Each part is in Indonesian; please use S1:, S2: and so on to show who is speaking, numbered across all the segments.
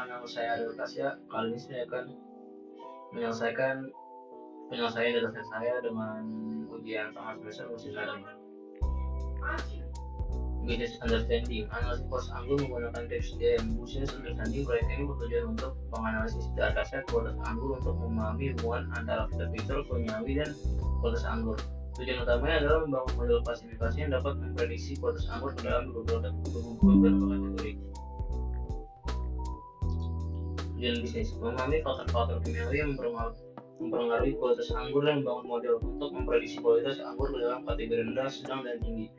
S1: nama saya Adel Tasya. Kali ini saya akan penyelesaian dataset saya dengan ujian tengah semester mesin learning. Business Understanding. Analisis kualitas anggur menggunakan tips DM. Business Understanding proyek ini bertujuan untuk menganalisis dataset kualitas anggur untuk memahami hubungan antara fitur-fitur penyawi dan kualitas anggur. Tujuan utamanya adalah membangun model klasifikasi yang dapat memprediksi kualitas anggur ke dalam beberapa kategori. Tujuan bisnis: memahami faktor-faktor kimiawi yang mempengaruhi kualitas anggur dan membangun model untuk memprediksi kualitas anggur ke dalam kategori rendah, sedang, dan tinggi.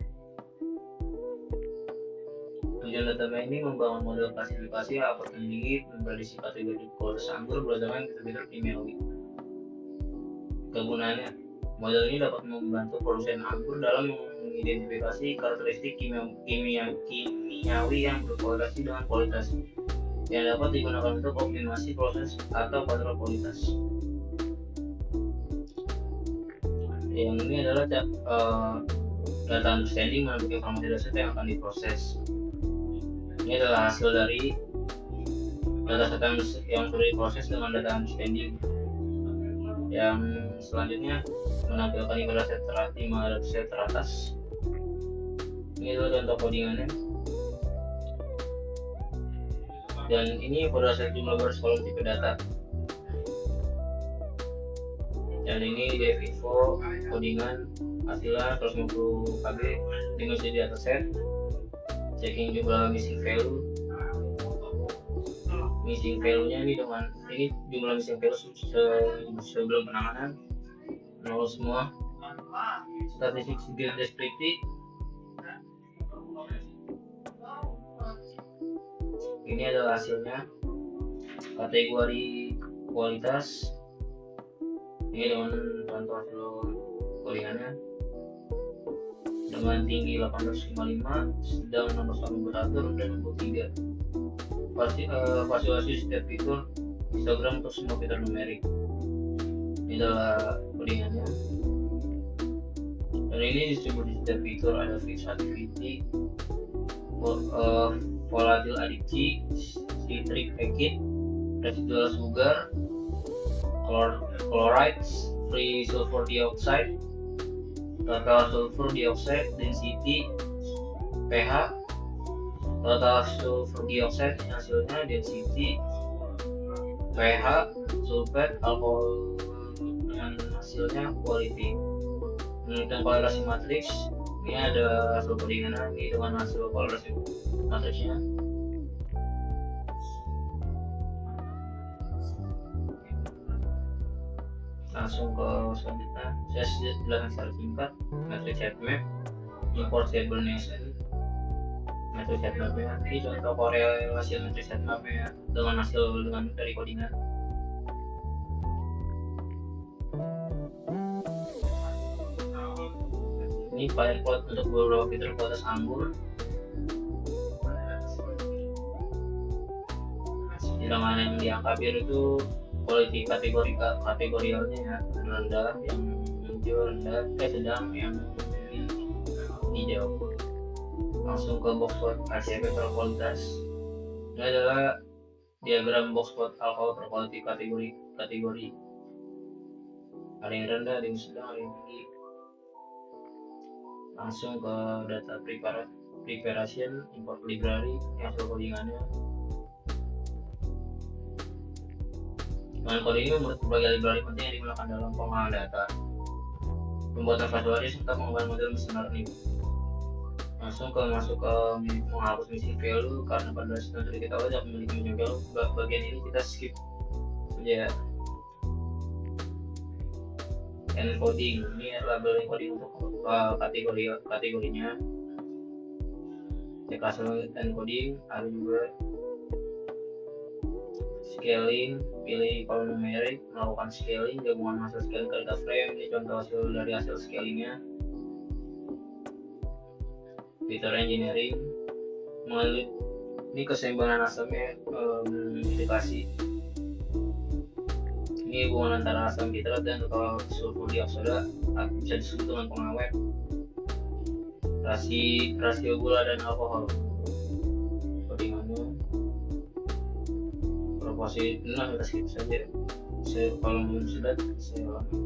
S1: Tujuan utama ini membangun model klasifikasi apel dan tinggi, memprediksi kategori kualitas anggur berdasarkan fitur-fitur kimiawi. Kegunaannya: model ini dapat membantu produsen anggur dalam mengidentifikasi karakteristik kimiawi yang berkorelasi dengan kualitas yang dapat digunakan untuk optimasi proses atau kontrol kualitas. Yang ini adalah data understanding mengenai informasi dataset yang akan diproses. Ini adalah hasil dari dataset yang sudah diproses dengan data understanding. Yang selanjutnya menampilkan dataset teratas. Ini adalah contoh codingannya. Dan ini berdasarkan jumlah baris kolom tipe data. Dan ini devinfo codingan hasilnya 150 KB dengan di dataset. Checking jumlah missing value. Missing value-nya ini jumlah missing value sebelum penanganan 0 semua. Statistik skill deskripsi. Ini adalah hasilnya. Kategori kualitas. Ini dengan contoh hasil codingannya. Dengan tinggi 855, sedang 681, rendah 63. Fasilitasi setiap fitur histogram untuk semua fitur numerik. Ini adalah codingannya. Dan ini distribusi setiap fitur, ada fixed activity, volatile adiksi, citric acid, residual sugar, chlorides, free sulfur dioxide, total sulfur dioxide, density, pH, total sulfur dioxide hasilnya, density, pH, sulfate, alkohol dengan hasilnya, quality. Menentukan korelasi matriks. Ini ada hasil codingan lagi dengan hasil korelasi matriksnya. Langsung ke selanjutnya, saya jelaskan secara singkat. Matrix heatmap, import table nation. Matrix heatmapnya ini contoh korelasi matrix heatmapnya dengan hasil dari codingan. Ini file plot untuk beberapa fitur kualitas anggur. Sedangkan yang di angka biru itu quality kategorialnya ya, rendah, yang hijau rendah, sedang, yang hijau. Langsung ke box plot RCP kualitas. Ini adalah diagram box plot alkohol berkualitas kategori. Ada yang rendah, ada yang sedang, ada yang tinggi. Langsung ke data preparation, import library, hasil codingannya. Dengan kode ini membuat berbagai library penting yang digunakan dalam pengolahan data, pembuatan visualisasi, serta pengembangan model machine learning. Masuk ke menghapus missing value, karena pada dasarnya tadi kita tidak memiliki missing value. Bagian ini kita skip saja. Encoding, ini label encoding untuk kategorinya. Cek hasil encoding, ada juga scaling, pilih kolom numerik, melakukan scaling, gabungan hasil scaling ke data frame. Ini contoh hasil dari hasil scalingnya. Fitur engineering, ini keseimbangan asamnya, indikasi. Ini hubungan antara asam nitrat dan sulfur dioksida bisa disebut dengan pengawet. Rasio gula dan alkohol. Codingannya. posisi kita skip saja. Kalau sudah saya ulangi.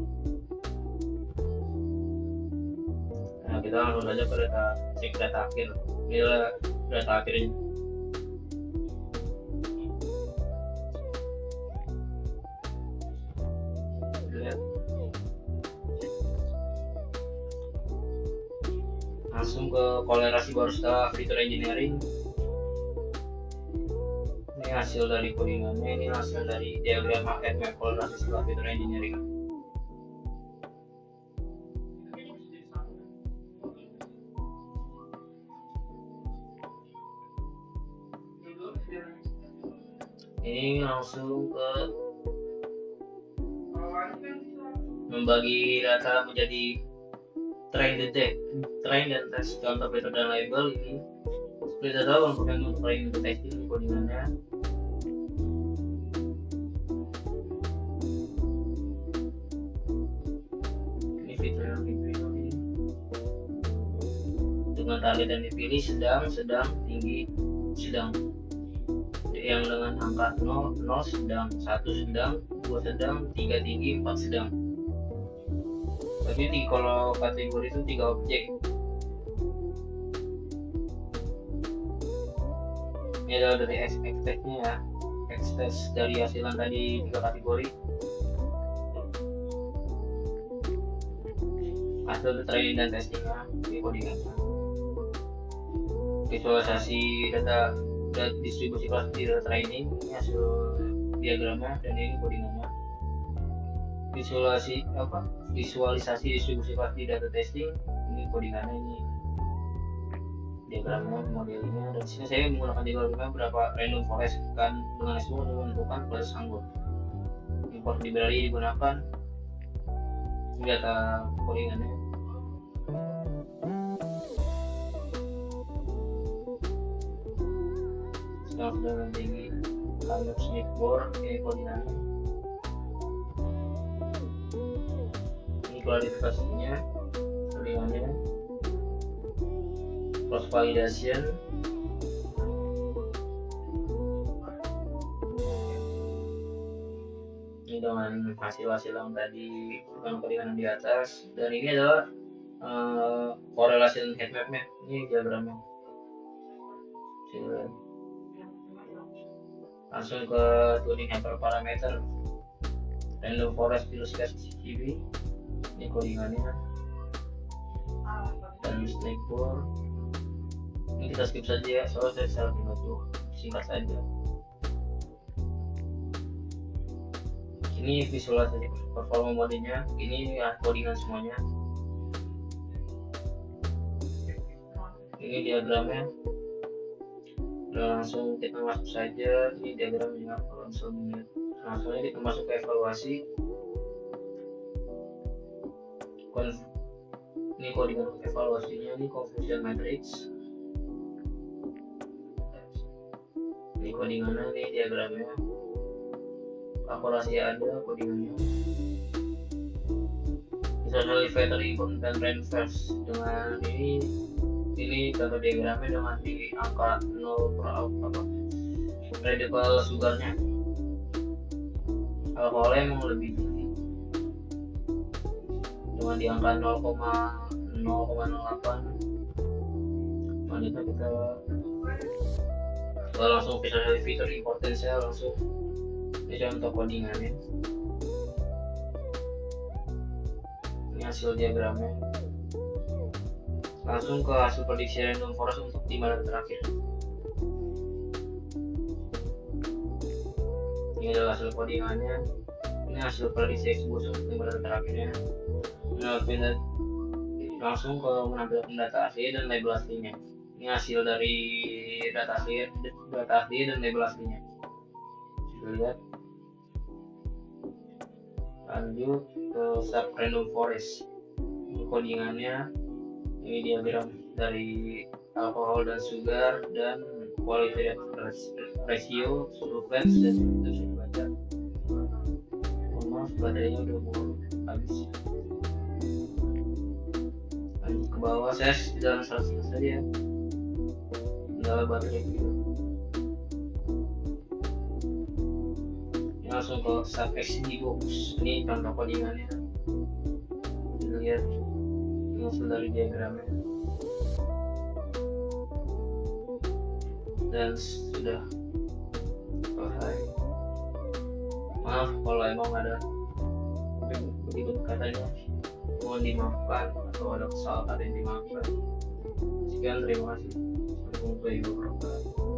S1: Nah, kita langsung saja ke data akhir. Ini adalah data akhirnya. Lihat. Langsung ke kolerasi baru setelah fitur engineering. Ini hasil dari codingannya, ini hasil dari diagram market map kolerasi setelah fitur engineering. Ini langsung ke membagi data menjadi train dan test. Contoh fitur dan label ini seperti kita tahu untuk train untuk testing codingannya. Ini fitur yang dipilih ini dengan target yang dipilih sedang, tinggi, sedang. Yang dengan angka 0 sedang, 1 sedang, 2 sedang, 3 tinggi, 4 sedang. Tapi kalau kategori itu 3 objek. Ini adalah dari X-test-nya ya. X-test dari hasilan tadi 3 kategori. Hasil training dan testingnya di codingannya. Visualisasi data distribusi kelas di data training, ini hasil diagramnya dan ini codingannya. Visualisasi distribusi kelas di data testing, ini codingannya, ini diagramnya, modelnya. Dan sini saya menggunakan diagramnya berapa random forest kan dengan SVO untuk menentukan kelas anggur. Import library digunakan, ini data codingannya. Sedang tinggi, layout snipboard, ini codingannya. Ini klarifikasinya, codingannya. Cross validation. Ini dengan hasil yang tadi bukan codingan di atas, dan ini adalah correlation heatmapnya. Ini diagramnya. Langsung ke tuning hyperparameter random forest philosophy CB, ini codingannya. Dan snakeboard ini kita skip saja ya, soalnya saya membantu singkat saja. Ini visualisasi performa modenya, ini ya codingan semuanya. Ini diagramnya. Langsung kita masuk saja, ini diagramnya langsung aja kita masuk ke evaluasi. Ini codingan evaluasinya, ini confusion matrix. Ini codingannya, ini diagramnya. Akurasi ada, codingannya. Misalnya elevator input dan reverse dengan ini contoh diagramnya dengan di angka 0 per radical sugarnya. Alkoholnya emang lebih tinggi dengan di angka 0,08. Selanjutnya kita langsung fitur importance-nya langsung. Ini contoh codingannya. Ini hasil diagramnya. Langsung ke hasil prediksi random forest untuk 5 data terakhir. Ini adalah hasil codingannya. Ini hasil prediksi eksekusi untuk 5 data terakhirnya. Langsung ke menampilkan data asli dan label aslinya. Ini hasil dari data asli dan label aslinya. Kita lihat. Lanjut ke sub random forest. Ini codingannya. Ini diagram dari alkohol dan sugar dan quality ratio, surveillance, dan itu bisa dibaca. Maaf, baterainya udah mau habis. Lanjut ke bawah, saya dalam selesai saja. Tinggal baterai gitu. langsung ke subtext di box. Ini contoh codingannya, lihat muncul dari diagramnya, dan sudah selesai. Maaf kalau emang ada ribut katanya, mohon dimaafkan, atau ada kesalahan yang dimaafkan. Sekian, terima kasih. Assalamualaikum warahmatullahi wabarakatuh.